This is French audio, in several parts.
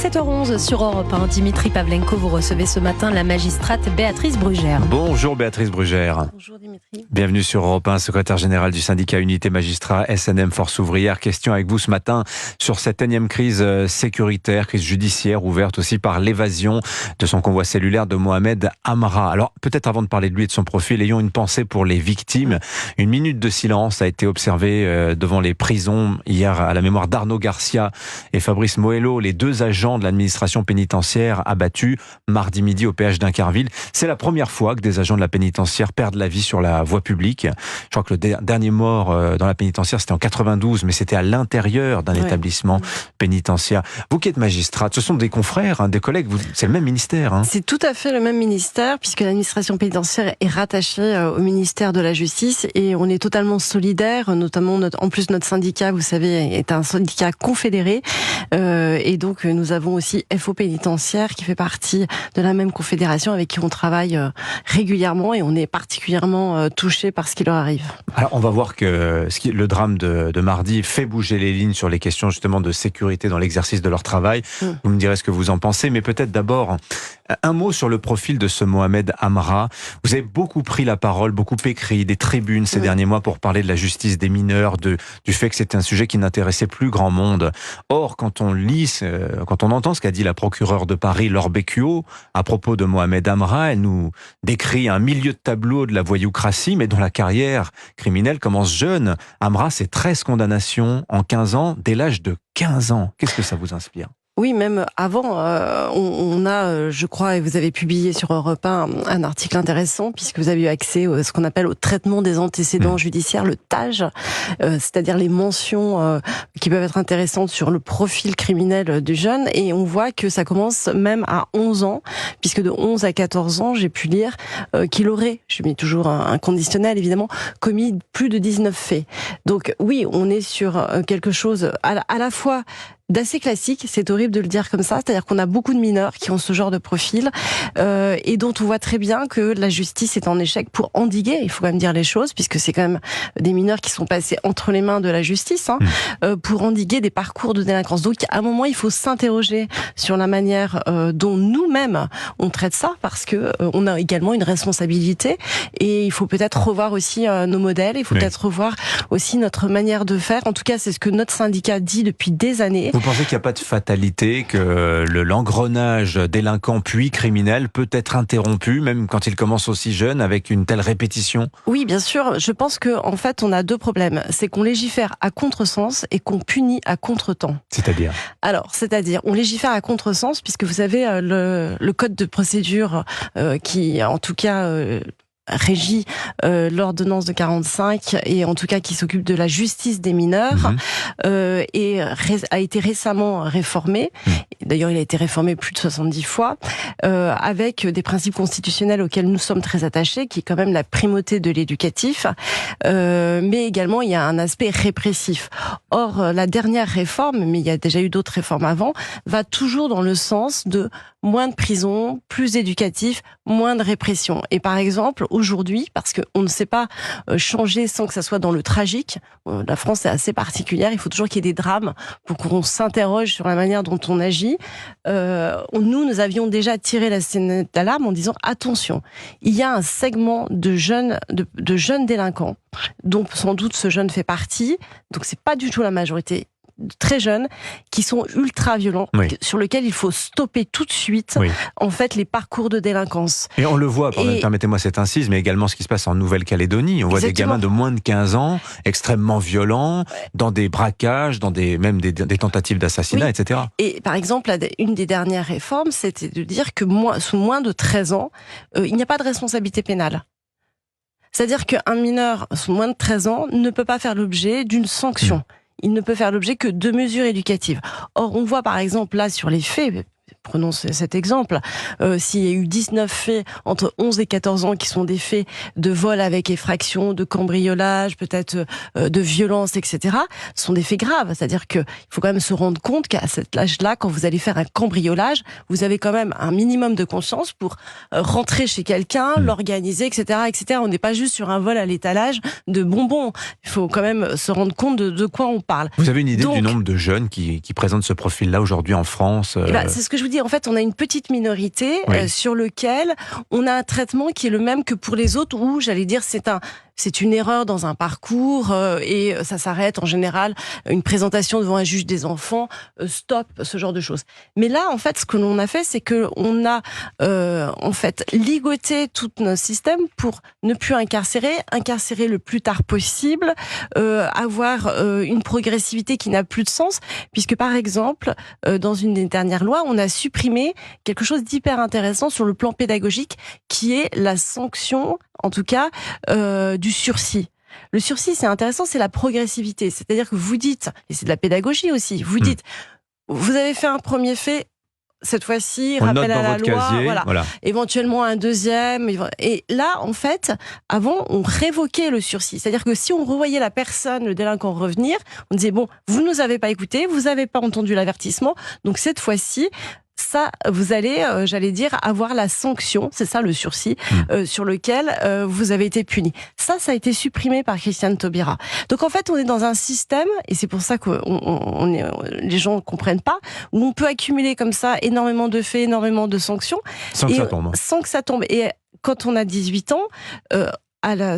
7h11 sur Europe 1. Dimitri Pavlenko, vous recevez ce matin la magistrate Béatrice Brugère. Bonjour Béatrice Brugère. Bonjour Dimitri. Bienvenue sur Europe 1, secrétaire générale du syndicat Unité Magistrat SNM Force Ouvrière. Question avec vous ce matin sur cette énième crise sécuritaire, crise judiciaire ouverte aussi par l'évasion de son convoi cellulaire de Mohamed Amra. Alors peut-être avant de parler de lui et de son profil, ayons une pensée pour les victimes. Une minute de silence a été observée devant les prisons hier à la mémoire d'Arnaud Garcia et Fabrice Moello, les deux agents de l'administration pénitentiaire abattus mardi midi au péage d'Incarville. C'est la première fois que des agents de la pénitentiaire perdent la vie sur la voie publique. Je crois que le dernier mort dans la pénitentiaire, c'était en 92, mais c'était à l'intérieur d'un établissement pénitentiaire. Vous qui êtes magistrate, ce sont des confrères, des collègues, c'est le même ministère. C'est tout à fait le même ministère, puisque l'administration pénitentiaire est rattachée au ministère de la Justice et on est totalement solidaires, notamment en plus notre syndicat, vous savez, est un syndicat confédéré et donc nous avons aussi FO Pénitentiaire qui fait partie de la même confédération avec qui on travaille régulièrement et on est particulièrement touchés par ce qui leur arrive. Alors on va voir que le drame de mardi fait bouger les lignes sur les questions justement de sécurité dans l'exercice de leur travail. Vous me direz ce que vous en pensez, mais peut-être d'abord un mot sur le profil de ce Mohamed Amra. Vous avez beaucoup pris la parole, beaucoup écrit, des tribunes ces derniers mois pour parler de la justice des mineurs, du fait que c'était un sujet qui n'intéressait plus grand monde. Or, quand on entend ce qu'a dit la procureure de Paris, Laure Beccuot, à propos de Mohamed Amra, elle nous décrit un milieu de tableau de la voyoucratie, mais dont la carrière criminelle commence jeune. Amra, c'est 13 condamnations en 15 ans, dès l'âge de 15 ans. Qu'est-ce que ça vous inspire ? Oui, même avant, on a, je crois, et vous avez publié sur Europe 1 un article intéressant, puisque vous avez eu accès à ce qu'on appelle au traitement des antécédents judiciaires, le TAJ, c'est-à-dire les mentions qui peuvent être intéressantes sur le profil criminel du jeune, et on voit que ça commence même à 11 ans, puisque de 11 à 14 ans, j'ai pu lire qu'il aurait, je mets toujours un conditionnel évidemment, commis plus de 19 faits. Donc oui, on est sur quelque chose à la fois d'assez classique, c'est horrible de le dire comme ça, c'est-à-dire qu'on a beaucoup de mineurs qui ont ce genre de profil et dont on voit très bien que la justice est en échec pour endiguer, il faut quand même dire les choses, puisque c'est quand même des mineurs qui sont passés entre les mains de la justice pour endiguer des parcours de délinquance. Donc à un moment, il faut s'interroger sur la manière dont nous-mêmes on traite ça, parce que on a également une responsabilité et il faut peut-être revoir aussi nos modèles, il faut peut-être revoir aussi notre manière de faire. En tout cas, c'est ce que notre syndicat dit depuis des années. Vous pensez qu'il n'y a pas de fatalité, que l'engrenage délinquant puis criminel peut être interrompu, même quand il commence aussi jeune, avec une telle répétition ? Oui, bien sûr. Je pense qu'en fait, on a deux problèmes. C'est qu'on légifère à contresens et qu'on punit à contretemps. C'est-à-dire ? Alors, on légifère à contresens, puisque vous savez, le code de procédure qui, en tout cas... régit l'ordonnance de 45 et en tout cas qui s'occupe de la justice des mineurs et a été récemment réformé. D'ailleurs, il a été réformé plus de 70 fois avec des principes constitutionnels auxquels nous sommes très attachés, qui est quand même la primauté de l'éducatif, mais également il y a un aspect répressif. Or, la dernière réforme, mais il y a déjà eu d'autres réformes avant, va toujours dans le sens de moins de prison, plus éducatif, moins de répression. Et par exemple, aujourd'hui, parce qu'on ne sait pas changer sans que ça soit dans le tragique, la France est assez particulière, il faut toujours qu'il y ait des drames pour qu'on s'interroge sur la manière dont on agit. Nous avions déjà tiré la sonnette d'alarme en disant attention, il y a un segment de jeunes délinquants, dont sans doute ce jeune fait partie, donc c'est pas du tout la majorité, très jeunes, qui sont ultra violents, sur lesquels il faut stopper tout de suite en fait les parcours de délinquance. Et on le voit, permettez-moi cette incise, mais également ce qui se passe en Nouvelle-Calédonie. On voit des gamins de moins de 15 ans, extrêmement violents, dans des braquages, même des tentatives d'assassinat, etc. Et par exemple, une des dernières réformes, c'était de dire que sous moins de 13 ans, il n'y a pas de responsabilité pénale. C'est-à-dire qu'un mineur sous moins de 13 ans ne peut pas faire l'objet d'une sanction. Il ne peut faire l'objet que de mesures éducatives. Or, on voit par exemple là sur les faits prenons cet exemple, s'il y a eu 19 faits entre 11 et 14 ans qui sont des faits de vol avec effraction, de cambriolage, peut-être de violence, etc., ce sont des faits graves. C'est-à-dire qu'il faut quand même se rendre compte qu'à cet âge-là, quand vous allez faire un cambriolage, vous avez quand même un minimum de conscience pour rentrer chez quelqu'un, l'organiser, etc., etc. On n'est pas juste sur un vol à l'étalage de bonbons. Il faut quand même se rendre compte de quoi on parle. Vous avez une idée du nombre de jeunes qui présentent ce profil-là aujourd'hui en France? C'est ce que je vous dis. En fait, on a une petite minorité sur lequel on a un traitement qui est le même que pour les autres, où j'allais dire c'est une erreur dans un parcours et ça s'arrête en général une présentation devant un juge des enfants, stop, ce genre de choses. Mais là, en fait, ce que l'on a fait, c'est que on a en fait ligoté tout notre système pour ne plus incarcérer le plus tard possible, avoir une progressivité qui n'a plus de sens, puisque par exemple, dans une des dernières lois, on a supprimé quelque chose d'hyper intéressant sur le plan pédagogique, qui est la sanction, en tout cas, du sursis. Le sursis, c'est intéressant, c'est la progressivité. C'est-à-dire que vous dites, et c'est de la pédagogie aussi, vous dites, vous avez fait un premier fait, cette fois-ci, rappel à la loi, casier, voilà. Éventuellement un deuxième. Et là, en fait, avant, on révoquait le sursis. C'est-à-dire que si on revoyait la personne, le délinquant revenir, on disait, bon, vous ne nous avez pas écouté, vous n'avez pas entendu l'avertissement, donc cette fois-ci, ça, vous allez, j'allais dire, avoir la sanction, c'est ça le sursis, sur lequel vous avez été puni. Ça a été supprimé par Christiane Taubira. Donc en fait, on est dans un système, et c'est pour ça que les gens ne comprennent pas, où on peut accumuler comme ça énormément de faits, énormément de sanctions. Sans que ça tombe. Et quand on a 18 ans...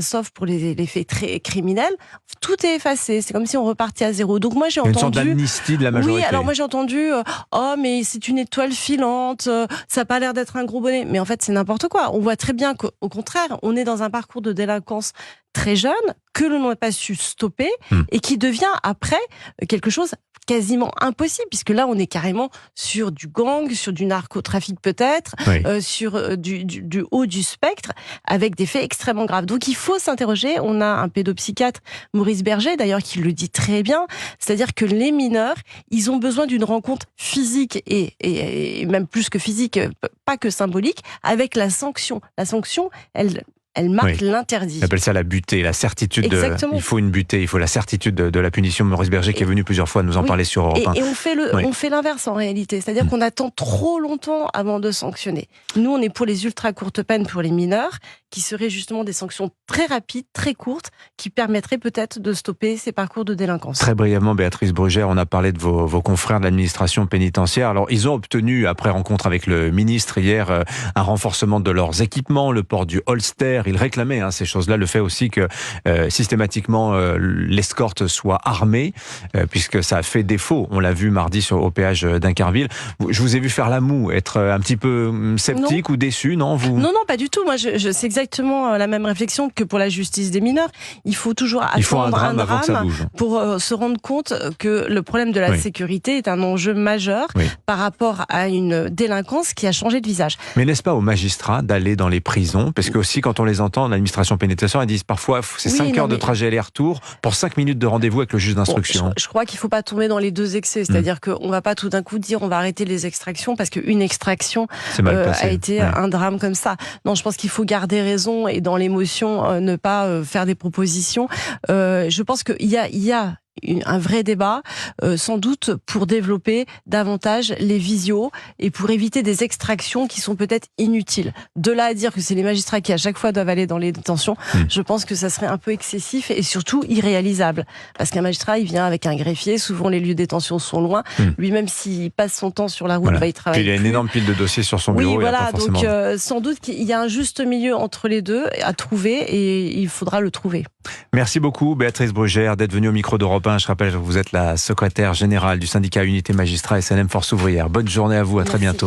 sauf pour les faits très criminels, tout est effacé. C'est comme si on repartait à zéro. Donc moi j'ai entendu... Une sorte d'amnistie de la majorité. Oui, alors moi j'ai entendu oh mais c'est une étoile filante, ça n'a pas l'air d'être un gros bonnet. Mais en fait c'est n'importe quoi. On voit très bien qu'au contraire, on est dans un parcours de délinquance très jeune, que l'on n'a pas su stopper, et qui devient après quelque chose quasiment impossible, puisque là on est carrément sur du gang, sur du narcotrafic peut-être, sur du haut du spectre, avec des faits extrêmement graves. Donc il faut s'interroger. On a un pédopsychiatre, Maurice Berger d'ailleurs, qui le dit très bien, c'est-à-dire que les mineurs, ils ont besoin d'une rencontre physique et même plus que physique, pas que symbolique, avec la sanction. La sanction, elle marque l'interdit. On appelle ça la butée, la certitude. Il faut une butée, il faut la certitude de la punition. Maurice Berger qui est venu plusieurs fois nous en parler sur Europe 1. Et on fait l'inverse en réalité. C'est-à-dire qu'on attend trop longtemps avant de sanctionner. Nous, on est pour les ultra courtes peines pour les mineurs, qui seraient justement des sanctions très rapides, très courtes, qui permettraient peut-être de stopper ces parcours de délinquance. Très brièvement, Béatrice Brugère, on a parlé de vos confrères de l'administration pénitentiaire. Alors, ils ont obtenu, après rencontre avec le ministre hier, un renforcement de leurs équipements, le port du holster. Ils réclamaient ces choses-là, le fait aussi que systématiquement l'escorte soit armée, puisque ça a fait défaut. On l'a vu mardi au péage d'Incarville. Je vous ai vu faire la moue, être un petit peu sceptique ou déçu, non Non, pas du tout. Moi, c'est exactement la même réflexion que pour la justice des mineurs. Il faut toujours attendre un drame pour se rendre compte que le problème de la sécurité est un enjeu majeur par rapport à une délinquance qui a changé de visage. Mais n'est-ce pas aux magistrats d'aller dans les prisons? Parce que aussi, quand on les entend, l'administration pénitentiaire, ils disent parfois c'est 5 heures de trajet aller-retour pour 5 minutes de rendez-vous avec le juge d'instruction. Je crois qu'il ne faut pas tomber dans les deux excès. C'est-à-dire qu'on ne va pas tout d'un coup dire on va arrêter les extractions parce qu'une extraction a été un drame comme ça. Non, je pense qu'il faut garder raison et dans l'émotion ne pas faire des propositions. Je pense qu'il y a un vrai débat, sans doute pour développer davantage les visios et pour éviter des extractions qui sont peut-être inutiles. De là à dire que c'est les magistrats qui à chaque fois doivent aller dans les détentions, je pense que ça serait un peu excessif et surtout irréalisable. Parce qu'un magistrat, il vient avec un greffier, souvent les lieux de détention sont loin. Lui-même, s'il passe son temps sur la route, va y travailler. Puis il y a une énorme pile de dossiers sur son bureau. Oui, voilà, donc sans doute qu'il y a un juste milieu entre les deux à trouver et il faudra le trouver. Merci beaucoup Béatrice Brugère d'être venue au micro d'Europe 1. Je rappelle que vous êtes la secrétaire générale du syndicat Unité Magistrats SNM Force Ouvrière. Bonne journée à vous, à très bientôt.